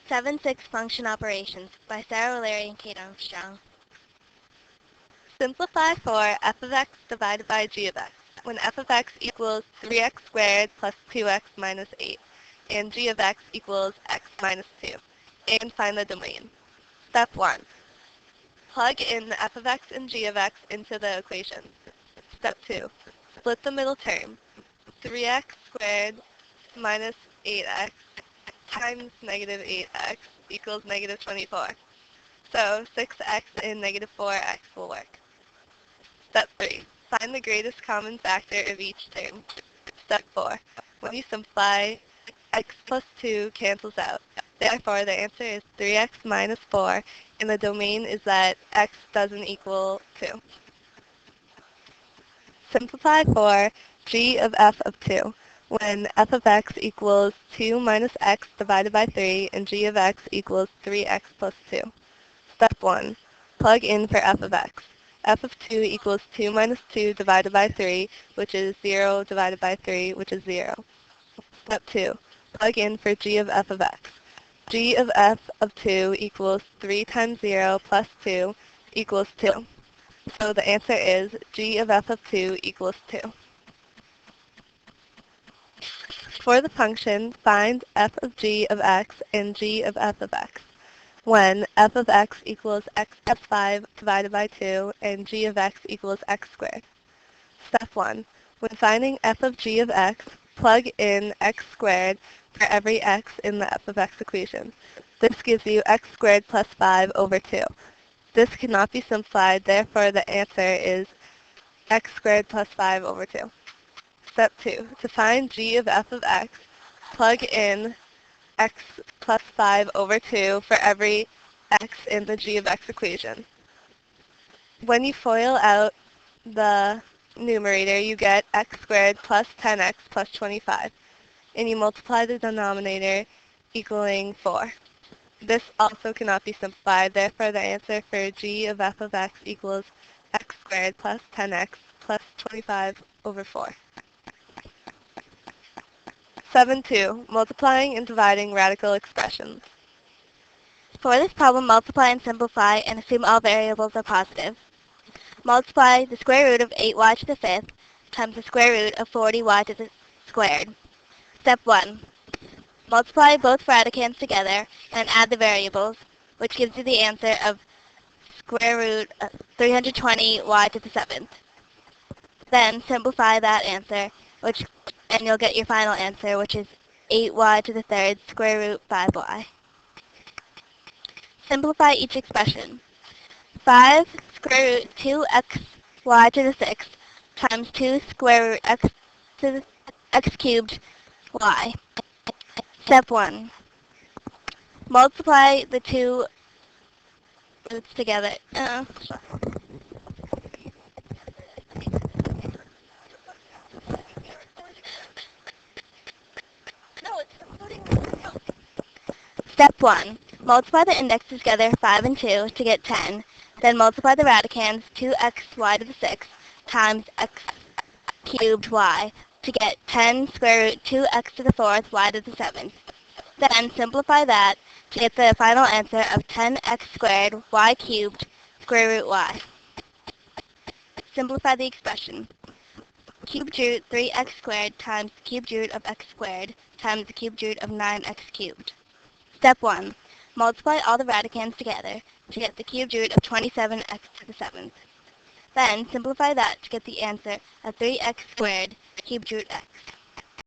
7-6 Function Operations by Sarah O'Leary and Kate Armstrong. Simplify for f of x divided by g of x when f of x equals 3x squared plus 2x minus 8 and g of x equals x minus 2, and find the domain. Step 1. Plug in f of x and g of x into the equation. Step 2. Split the middle term. 3x squared minus 8x times negative 8x equals negative 24. So 6x and negative 4x will work. Step 3. Find the greatest common factor of each term. Step 4. When you simplify, x plus 2 cancels out. Therefore, the answer is 3x minus 4, and the domain is that x doesn't equal 2. Simplify for g of f of 2 when f of x equals 2 minus x divided by 3 and g of x equals 3x plus 2. Step 1. Plug in for f of x. F of 2 equals 2 minus 2 divided by 3, which is 0 divided by 3, which is 0. Step 2. Plug in for g of f of x. G of f of 2 equals 3 times 0 plus 2 equals 2. So the answer is g of f of 2 equals 2. For the function, find f of g of x and g of f of x when f of x equals x plus 5 divided by 2 and g of x equals x squared. Step 1. When finding f of g of x, plug in x squared for every x in the f of x equation. This gives you x squared plus 5 over 2. This cannot be simplified, therefore the answer is x squared plus 5 over 2. Step 2. To find g of f of x, plug in x plus 5 over 2 for every x in the g of x equation. When you FOIL out the numerator, you get x squared plus 10x plus 25, and you multiply the denominator equaling 4. This also cannot be simplified, therefore the answer for g of f of x equals x squared plus 10x plus 25 over 4. 7-2. Multiplying and dividing radical expressions. For this problem, multiply and simplify and assume all variables are positive. Multiply the square root of 8y to the 5th times the square root of 40y to the squared. Step 1. Multiply both radicands together and add the variables, which gives you the answer of square root of 320y to the 7th. Then simplify that answer, and you'll get your final answer, which is 8y to the 3rd square root 5y. Simplify each expression. 5 square root 2xy to the 6th times 2 square root x to the x cubed y. Step 1. Multiply the two roots together. Step 1. Multiply the indexes together, 5 and 2, to get 10. Then multiply the radicands, 2xy to the 6th times x cubed y, to get 10 square root 2x to the 4th y to the 7th. Then simplify that to get the final answer of 10x squared y cubed square root y. Simplify the expression. Cubed root 3x squared times the cubed root of x squared times the cubed root of 9x cubed. Step 1. Multiply all the radicands together to get the cubed root of 27x to the 7th. Then simplify that to get the answer of 3x squared cubed root x.